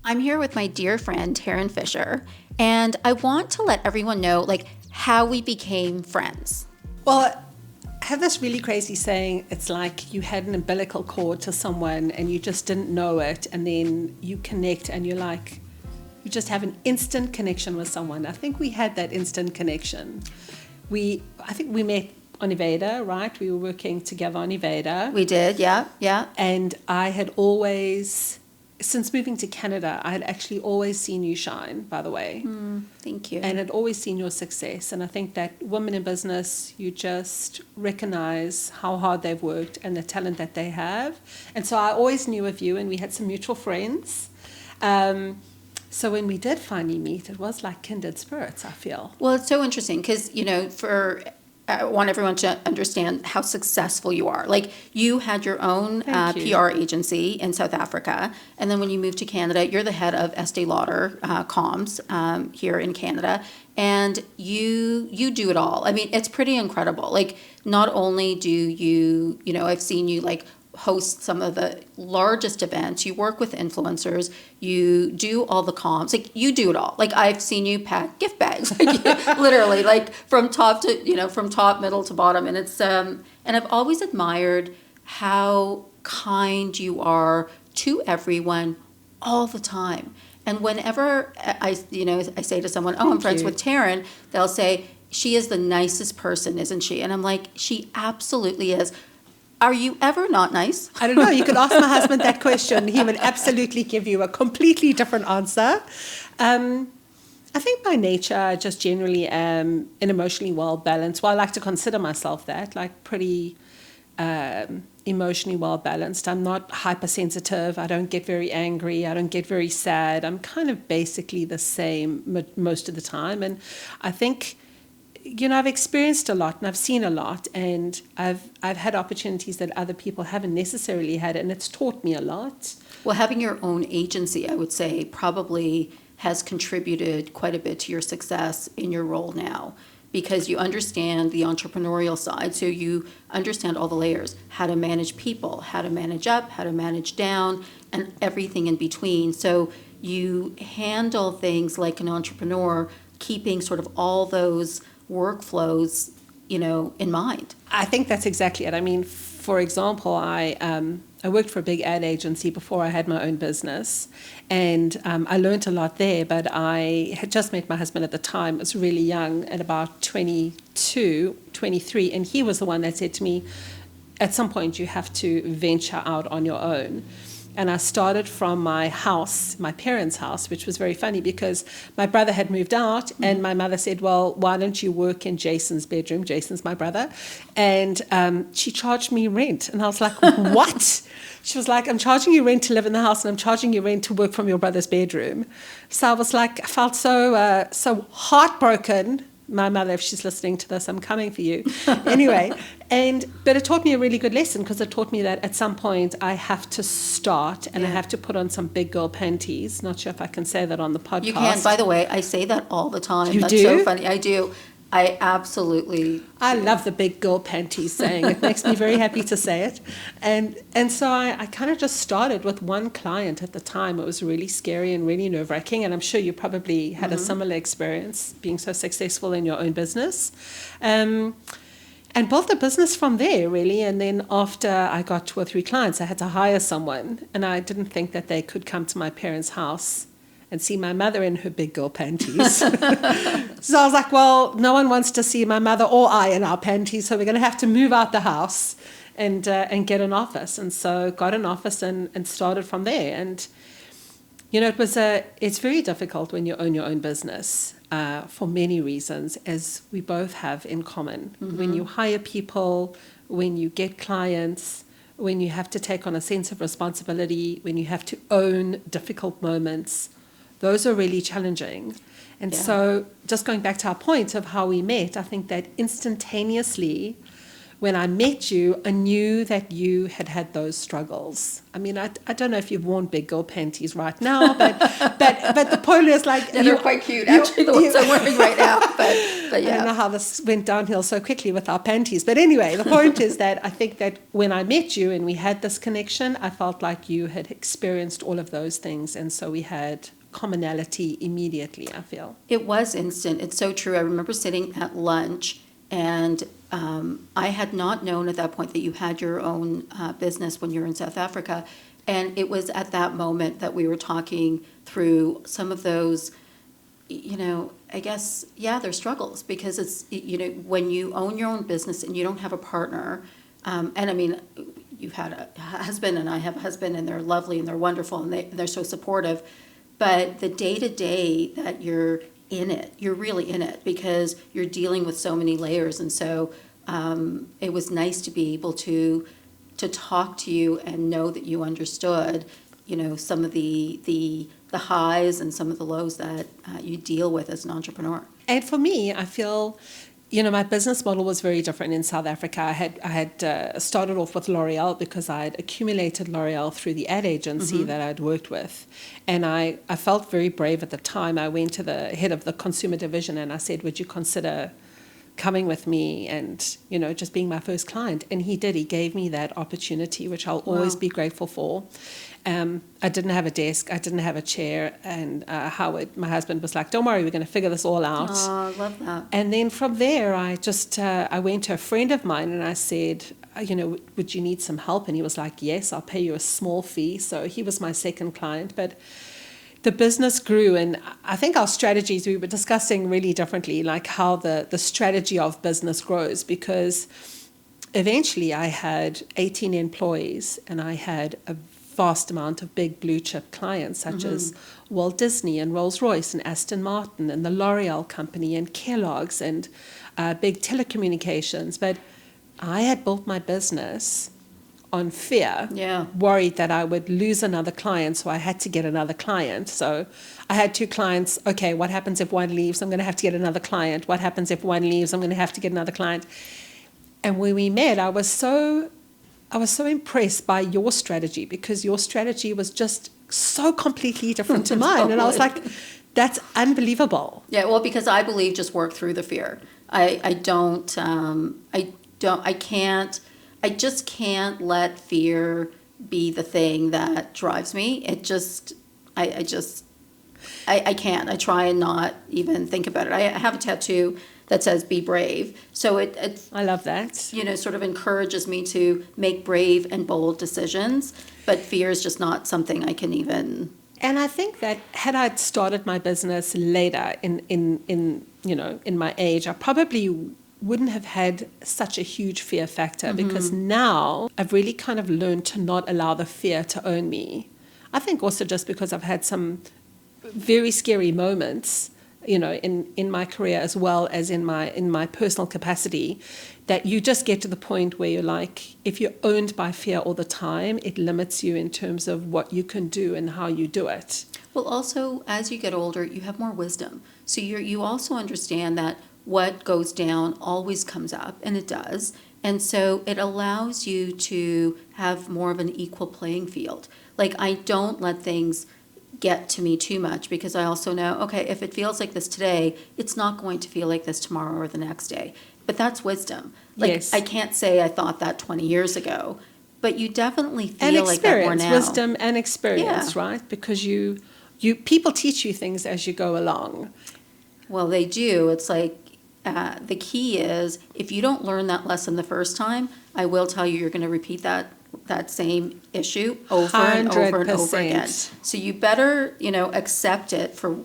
I'm here with my dear friend, Taryn Fisher, and I want to let everyone know, how we became friends. Well, I have this really crazy saying, it's like you had an umbilical cord to someone and you just didn't know it, and then you connect and you just have an instant connection with someone. I think we had that instant connection. I think we met on Evada, right? We were working together on Evada. We did, yeah. And I had always, since moving to Canada, I had actually always seen you shine, by the way. Thank you. And had always seen your success. And I think that women in business, you just recognize how hard they've worked and the talent that they have. And so I always knew of you, and we had some mutual friends. So when we did finally meet, it was like kindred spirits, I feel. Well, it's so interesting because, I want everyone to understand how successful you are. You had your own PR agency in South Africa, and then when you moved to Canada, you're the head of Estée Lauder Comms here in Canada, and you do it all. I mean, it's pretty incredible. Not only do you, I've seen you host some of the largest events, you work with influencers, you do all the comms, you do it all. I've seen you pack gift bags, literally, from top to, from top, middle to bottom. And it's, and I've always admired how kind you are to everyone all the time. And whenever I say to someone, I'm friends with Taryn, they'll say, she is the nicest person, isn't she? And I'm like, she absolutely is. Are you ever not nice? I don't know. You could ask my husband that question. He would absolutely give you a completely different answer. I think by nature, I just generally am an emotionally well-balanced. Well, I like to consider myself that, pretty emotionally well-balanced. I'm not hypersensitive. I don't get very angry. I don't get very sad. I'm kind of basically the same most of the time. And I think, I've experienced a lot and I've seen a lot, and I've had opportunities that other people haven't necessarily had, and it's taught me a lot. Well, having your own agency, I would say, probably has contributed quite a bit to your success in your role now, because you understand the entrepreneurial side, so you understand all the layers, how to manage people, how to manage up, how to manage down, and everything in between. So you handle things like an entrepreneur, keeping sort of all those workflows, in mind. I think that's exactly it. I mean, for example, I worked for a big ad agency before I had my own business, and I learned a lot there, but I had just met my husband at the time. I was really young, at about 22, 23, and he was the one that said to me, at some point you have to venture out on your own. And I started from my house, my parents' house, which was very funny because my brother had moved out, and my mother said, well, why don't you work in Jason's bedroom? Jason's my brother. And she charged me rent. And I was like, what? She was like, I'm charging you rent to live in the house, and I'm charging you rent to work from your brother's bedroom. So I was like, I felt so heartbroken. My mother, if she's listening to this, I'm coming for you. Anyway, but it taught me a really good lesson, because it taught me that at some point I have to start, and I have to put on some big girl panties. Not sure if I can say that on the podcast. You can. By the way, I say that all the time. You That's do? So funny. I do. I absolutely I love the big girl panties saying. It makes me very happy to say it. And so I kind of just started with one client at the time. It was really scary and really nerve-wracking, and I'm sure you probably had a similar experience being so successful in your own business. And built a business from there, really. And then after I got 2 or 3 clients, I had to hire someone, and I didn't think that they could come to my parents' house and see my mother in her big girl panties. So I was like, well, no one wants to see my mother or I in our panties, so we're going to have to move out the house and get an office. And so got an office and started from there. And, it's very difficult when you own your own business for many reasons, as we both have in common. When you hire people, when you get clients, when you have to take on a sense of responsibility, when you have to own difficult moments, those are really challenging. And so just going back to our point of how we met, I think that instantaneously when I met you, I knew that you had those struggles. I mean, I don't know if you've worn big girl panties right now, but the point is like... Yeah, they're quite cute, actually, the ones I'm wearing right now. But yeah. I don't know how this went downhill so quickly with our panties. But anyway, the point is that I think that when I met you and we had this connection, I felt like you had experienced all of those things. And so we had commonality immediately, I feel. It was instant. It's so true. I remember sitting at lunch, and I had not known at that point that you had your own business when you were in South Africa. And it was at that moment that we were talking through some of those, I guess, there's struggles, because it's, when you own your own business and you don't have a partner, and I mean, you've had a husband and I have a husband, and they're lovely and they're wonderful and they're so supportive. But the day-to-day that you're in it, you're really in it, because you're dealing with so many layers. And so it was nice to be able to talk to you and know that you understood, some of the highs and some of the lows that you deal with as an entrepreneur. And for me, I feel... my business model was very different in South Africa. I had started off with L'Oreal because I had accumulated L'Oreal through the ad agency that I'd worked with. And I felt very brave at the time. I went to the head of the consumer division and I said, would you consider coming with me and, just being my first client? And he did. He gave me that opportunity, which I'll always be grateful for. I didn't have a desk. I didn't have a chair. And Howard, my husband, was like, don't worry, we're going to figure this all out. Oh, I love that. And then from there, I went to a friend of mine and I said, would you need some help? And he was like, yes, I'll pay you a small fee. So he was my second client. But the business grew, and I think our strategies, we were discussing really differently, like how the strategy of business grows, because eventually I had 18 employees and I had a vast amount of big blue chip clients such as Walt Disney and Rolls-Royce and Aston Martin and the L'Oreal Company and Kellogg's and big telecommunications. But I had built my business on fear, worried that I would lose another client, so I had to get another client. So I had 2 clients. Okay, what happens if one leaves? I'm going to have to get another client. What happens if one leaves? I'm going to have to get another client. And when we met, I was so impressed by your strategy, because your strategy was just so completely different to mine. Totally. And I was like, that's unbelievable. Yeah, well, because I believe just work through the fear. I just can't let fear be the thing that drives me. I can't. I try and not even think about it. I have a tattoo that says "Be brave," so it I love that. Sort of encourages me to make brave and bold decisions. But fear is just not something I can even. And I think that had I started my business later in my age, I probably wouldn't have had such a huge fear factor, because now I've really kind of learned to not allow the fear to own me. I think also just because I've had some very scary moments, in my career as well as in my personal capacity, that you just get to the point where you're like, if you're owned by fear all the time, it limits you in terms of what you can do and how you do it. Well, also, as you get older, you have more wisdom. So you also understand that what goes down always comes up, and it does. And so it allows you to have more of an equal playing field. Like, I don't let things get to me too much, because I also know, okay, if it feels like this today, it's not going to feel like this tomorrow or the next day. But that's wisdom. Like, yes. I can't say I thought that 20 years ago, but you definitely feel like that more now. Wisdom and experience, right? Because you people teach you things as you go along. Well, they do. It's like, the key is, if you don't learn that lesson the first time, I will tell you, you're going to repeat that same issue over 100%. And over and over again. So you better, accept it for,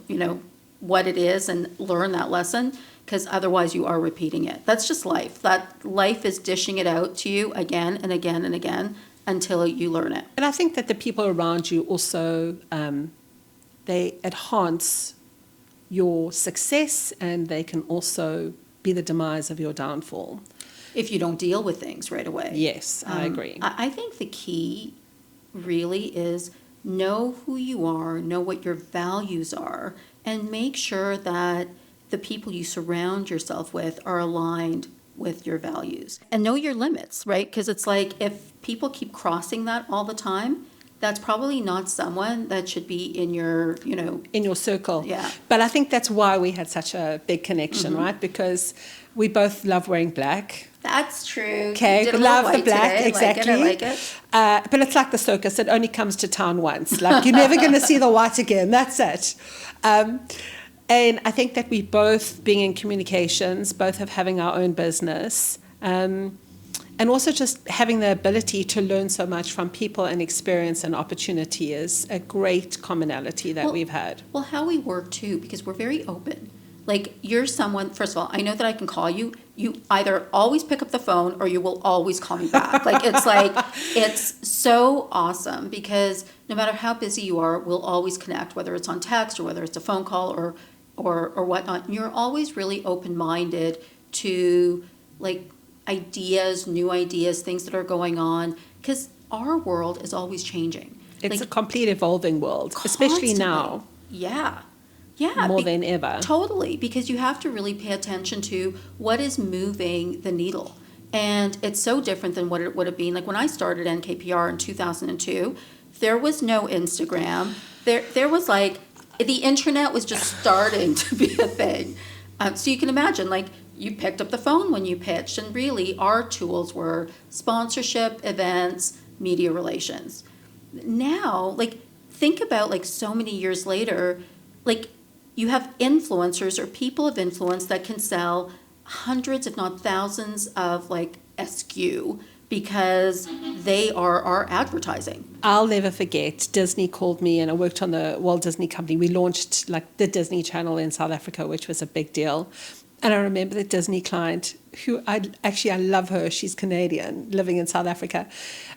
what it is and learn that lesson, because otherwise you are repeating it. That's just life. That life is dishing it out to you again and again and again until you learn it. And I think that the people around you also, they enhance your success, and they can also be the demise of your downfall. If you don't deal with things right away. Yes, I agree. I think the key really is know who you are, know what your values are, and make sure that the people you surround yourself with are aligned with your values. And know your limits, right? Because it's like if people keep crossing that all the time, that's probably not someone that should be in your, in your circle. Yeah. But I think that's why we had such a big connection, right? Because we both love wearing black. That's true. Okay, we love the black, today. exactly. I like it. But it's like the circus; it only comes to town once. Like you're never going to see the white again. That's it. And I think that we both, being in communications, both of having our own business, and also just having the ability to learn so much from people and experience and opportunity is a great commonality that we've had. Well, how we work too, because we're very open. Like you're someone, first of all, I know that I can call you. You either always pick up the phone or you will always call me back. It's so awesome because no matter how busy you are, we'll always connect, whether it's on text or whether it's a phone call or whatnot. And you're always really open-minded to like ideas, new ideas, things that are going on, because our world is always changing. It's a complete evolving world, especially now. Yeah. More than ever. Totally, because you have to really pay attention to what is moving the needle. And it's so different than what it would have been. Like when I started NKPR in 2002, there was no Instagram. There was like, the internet was just starting to be a thing. So you can imagine, like, you picked up the phone when you pitched, and really our tools were sponsorship, events, media relations. Now, like, think about, like, so many years later, like, you have influencers or people of influence that can sell hundreds, if not thousands, of, like, SKU because they are our advertising. I'll never forget, Disney called me, and I worked on the Walt Disney Company. We launched, like, the Disney Channel in South Africa, which was a big deal. And I remember the Disney client, who I love her. She's Canadian, living in South Africa.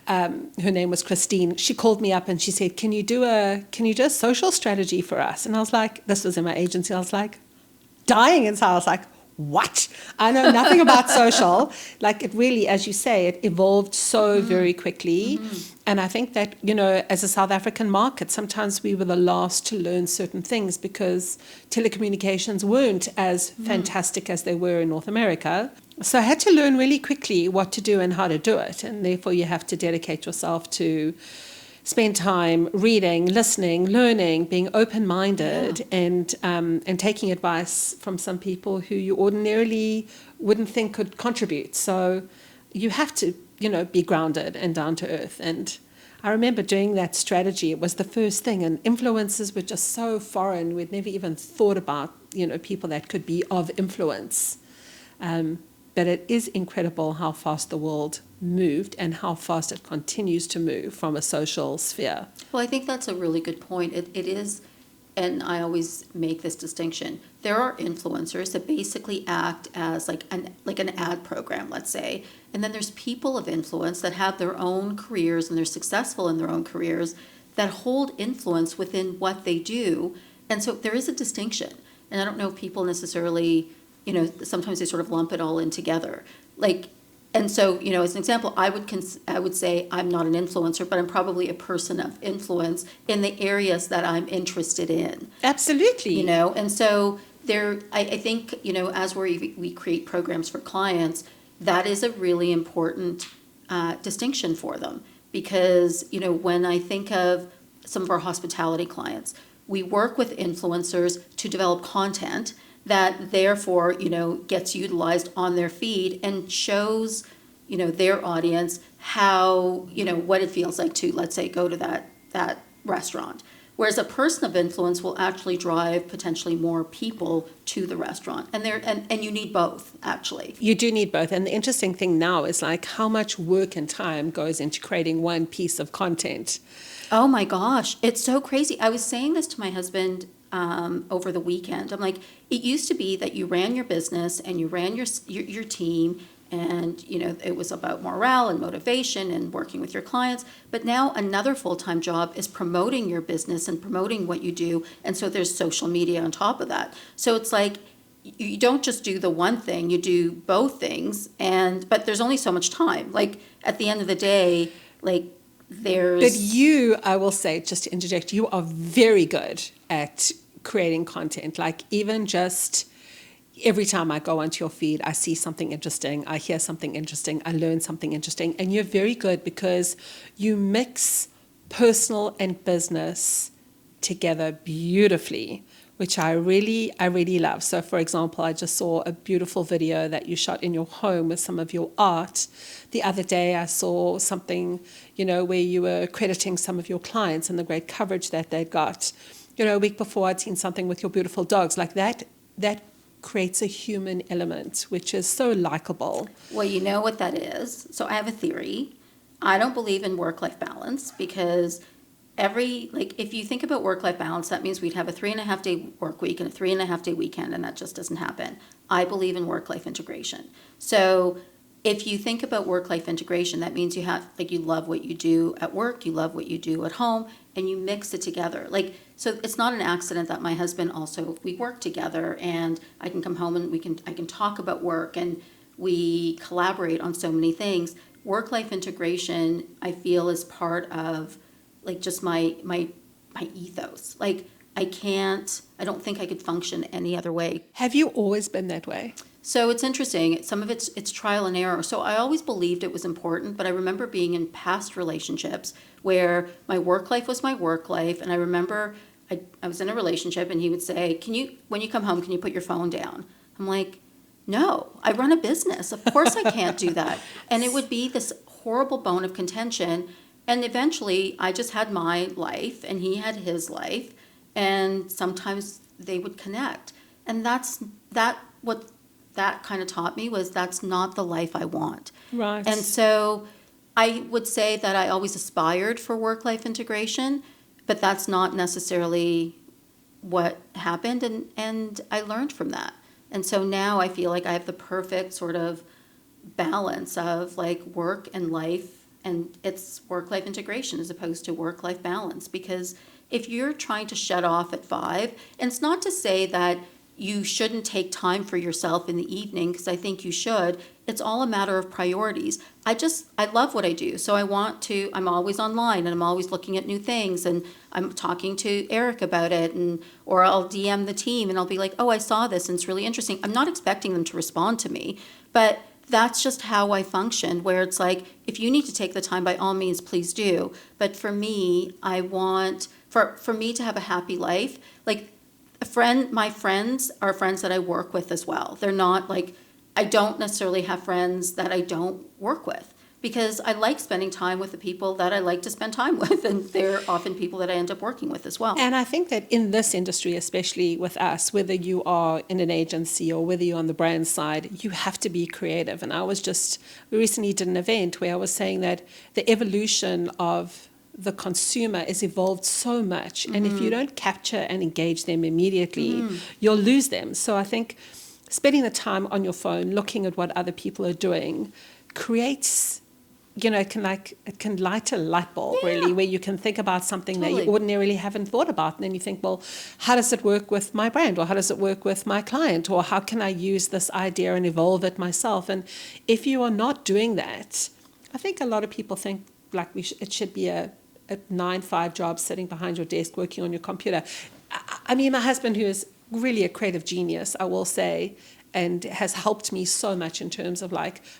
Her name was Christine. She called me up and she said, "Can you do a social strategy for us?" And I was like, this was in my agency. I was like, dying inside. I was like, what? I know nothing about social. Like it really, as you say, it evolved so very quickly. And I think that, as a South African market, sometimes we were the last to learn certain things because telecommunications weren't as fantastic as they were in North America. So I had to learn really quickly what to do and how to do it. And therefore you have to dedicate yourself to spend time reading, listening, learning, being open-minded, and taking advice from some people who you ordinarily wouldn't think could contribute. So you have to, be grounded and down to earth. And I remember doing that strategy. It was the first thing, and influencers were just so foreign. We'd never even thought about, people that could be of influence. But it is incredible how fast the world moved and how fast it continues to move from a social sphere. Well, I think that's a really good point. It is, and I always make this distinction. There are influencers that basically act as like an ad program, let's say, and then there's people of influence that have their own careers and they're successful in their own careers that hold influence within what they do, and so there is a distinction. And I don't know if people necessarily, sometimes they sort of lump it all in together. And so, as an example, I would say I'm not an influencer, but I'm probably a person of influence in the areas that I'm interested in. Absolutely. And so I think, as we create programs for clients, that is a really important distinction for them. Because, when I think of some of our hospitality clients, we work with influencers to develop content that therefore, gets utilized on their feed and shows, their audience how, what it feels like to, let's say, go to that restaurant. Whereas a person of influence will actually drive potentially more people to the restaurant. And you need both, actually. You do need both. And the interesting thing now is like how much work and time goes into creating one piece of content. Oh my gosh, it's so crazy. I was saying this to my husband over the weekend. I'm like, it used to be that you ran your business and you ran your team, and it was about morale and motivation and working with your clients. But now another full-time job is promoting your business and promoting what you do, and so there's social media on top of that. So it's like you don't just do the one thing, you do both things, but there's only so much time. Like at the end of the day, like there's... But you, I will say, just to interject, you are very good at creating content. Like even just every time I go onto your feed, I see something interesting, I hear something interesting, I learn something interesting. And you're very good because you mix personal and business together beautifully, which I really love. So, for example, I just saw a beautiful video that you shot in your home with some of your art. The other day, I saw something, where you were crediting some of your clients and the great coverage that they'd got. A week before, I'd seen something with your beautiful dogs. Like that creates a human element, which is so likable. Well, you know what that is. So I have a theory. I don't believe in work-life balance because if you think about work-life balance, that means we'd have a 3.5-day work week and a 3.5-day weekend, and that just doesn't happen. I believe in work-life integration. So if you think about work-life integration, that means you love what you do at work, you love what you do at home, and you mix it together. So it's not an accident that my husband we work together, and I can come home and I can talk about work, and we collaborate on so many things. Work-life integration, I feel, is part of just my ethos. I don't think I could function any other way. Have you always been that way? So it's interesting. Some of it's trial and error. So I always believed it was important, but I remember being in past relationships where my work life was my work life. And I remember I was in a relationship and he would say, when you come home, can you put your phone down? I'm like, no, I run a business. Of course I can't do that. And it would be this horrible bone of contention. And eventually I just had my life and he had his life. And sometimes they would connect. And what that kind of taught me was that's not the life I want. Right. And so I would say that I always aspired for work-life integration, but that's not necessarily what happened. And I learned from that. And so now I feel like I have the perfect sort of balance of work and life, and it's work-life integration as opposed to work-life balance. Because if you're trying to shut off at 5, and it's not to say that you shouldn't take time for yourself in the evening, because I think you should. It's all a matter of priorities. I love what I do. So I'm always online and I'm always looking at new things and I'm talking to Eric about it, or I'll DM the team and I'll be like, oh, I saw this and it's really interesting. I'm not expecting them to respond to me, but that's just how I function, where it's if you need to take the time, by all means, please do. But for me, I want, for me to have a happy life, my friends are friends that I work with as well. They're not I don't necessarily have friends that I don't work with, because I like spending time with the people that I like to spend time with, and they're often people that I end up working with as well. And I think that in this industry, especially with us, whether you are in an agency or whether you're on the brand side, you have to be creative. And we recently did an event where I was saying that the evolution of the consumer has evolved so much. And if you don't capture and engage them immediately, you'll lose them. So I think spending the time on your phone, looking at what other people are doing, creates, it can light a light bulb, really, where you can think about something that you ordinarily haven't thought about. And then you think, well, how does it work with my brand? Or how does it work with my client? Or how can I use this idea and evolve it myself? And if you are not doing that, I think a lot of people think it should be a 9-5 job sitting behind your desk working on your computer. I mean, my husband, who is really a creative genius, I will say, and has helped me so much in terms of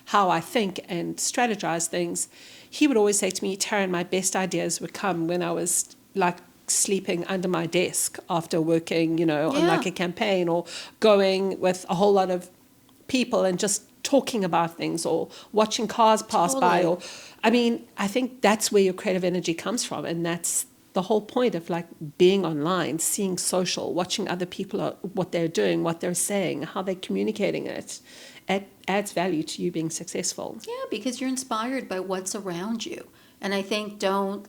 how I think and strategize things, he would always say to me, Taryn, my best ideas would come when I was sleeping under my desk after working, on a campaign, or going with a whole lot of people and just talking about things, or watching cars pass by, I think that's where your creative energy comes from. And that's the whole point of being online, seeing social, watching other people, what they're doing, what they're saying, how they're communicating it. It adds value to you being successful. Yeah, because you're inspired by what's around you. And I think don't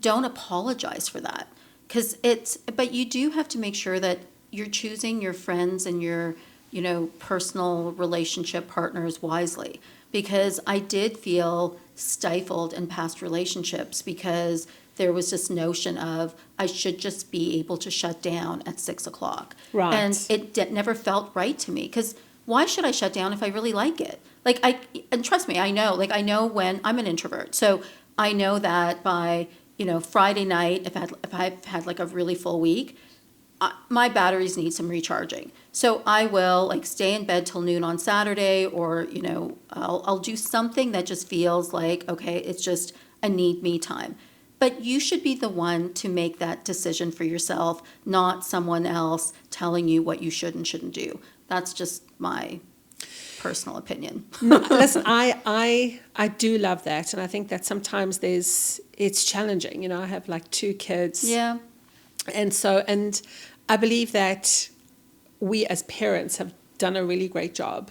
apologize for that. But you do have to make sure that you're choosing your friends and your personal relationship partners wisely, because I did feel stifled in past relationships because there was this notion of I should just be able to shut down at 6:00. Right. And it never felt right to me, because why should I shut down if I really like it? And trust me, I know when I'm an introvert. So I know that by, Friday night, if I've had a really full week, my batteries need some recharging. So I will like stay in bed till noon on Saturday, or, you know, I'll do something that just feels like, okay, it's just a need me time. But you should be the one to make that decision for yourself, not someone else telling you what you should and shouldn't do. That's just my personal opinion. No, listen, I do love that, and I think that sometimes it's challenging. You know, I have like 2 kids. Yeah. And I believe that we as parents have done a really great job.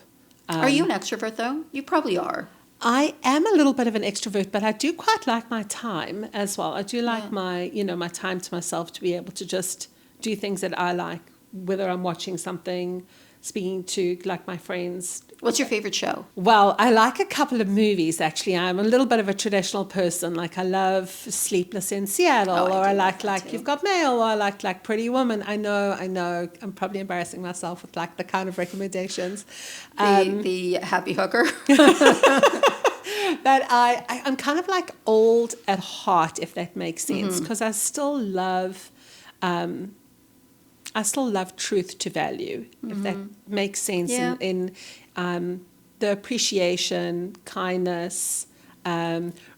Are you an extrovert though? You probably are. I am a little bit of an extrovert, but I do quite like my time as well. I do like my time to myself, to be able to just do things that I like, whether I'm watching something, speaking to like my friends. What's your favorite show? Well, I like a couple of movies, actually. I'm a little bit of a traditional person. Like, I love Sleepless in Seattle, or I like You've Got Mail, or I like Pretty Woman. I know. I'm probably embarrassing myself with like the kind of recommendations. The happy hooker. But I'm kind of like old at heart, if that makes sense, because I still love truth to value, if that makes sense, in the appreciation, kindness,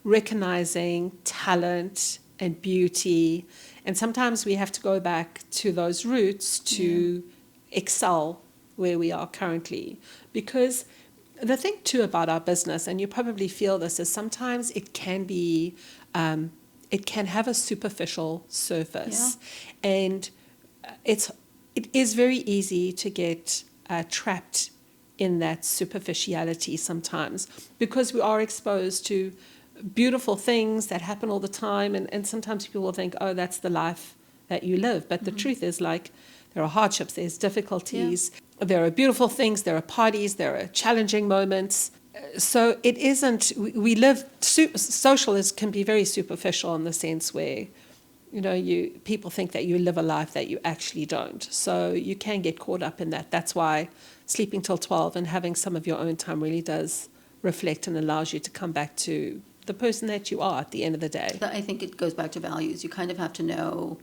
recognizing talent and beauty. And sometimes we have to go back to those roots to excel where we are currently. Because the thing too about our business, and you probably feel this, is sometimes it can be, it can have a superficial surface. Yeah. And it is very easy to get trapped in that superficiality sometimes, because we are exposed to beautiful things that happen all the time, and sometimes people will think, oh, that's the life that you live. But the truth is, like, there are hardships, there's difficulties, there are beautiful things, there are parties, there are challenging moments. So it isn't, we live, social can be very superficial in the sense where, you know, people think that you live a life that you actually don't. So you can get caught up in that. That's why sleeping till 12 and having some of your own time really does reflect and allows you to come back to the person that you are at the end of the day. I think it goes back to values. You kind of have to know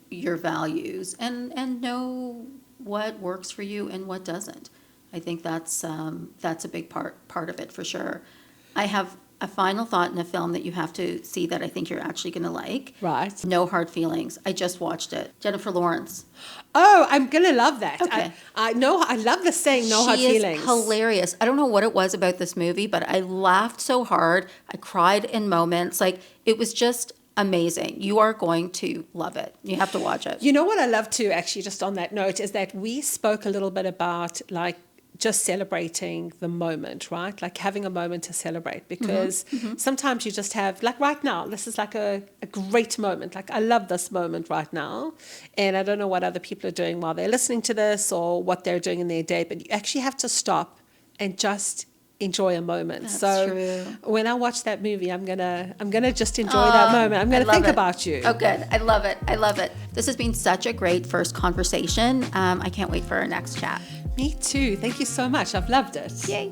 your values and know what works for you and what doesn't. I think that's a big part of it for sure. I have a final thought in a film that you have to see that I think you're actually going to like. Right. No Hard Feelings. I just watched it. Jennifer Lawrence. Oh, I'm going to love that. Okay. I know. I love the saying, no hard feelings. She is hilarious. I don't know what it was about this movie, but I laughed so hard. I cried in moments. Like, it was just amazing. You are going to love it. You have to watch it. You know what I love too, actually, just on that note, is that we spoke a little bit about, like, just celebrating the moment, right? Like having a moment to celebrate, because sometimes you just have, like right now, this is like a great moment. Like, I love this moment right now. And I don't know what other people are doing while they're listening to this or what they're doing in their day, but you actually have to stop and just enjoy a moment. That's so true. When I watch that movie, I'm gonna just enjoy that moment. I'm gonna think about you. Oh, good. I love it. I love it. This has been such a great first conversation. I can't wait for our next chat. Me too. Thank you so much. I've loved it. Yay.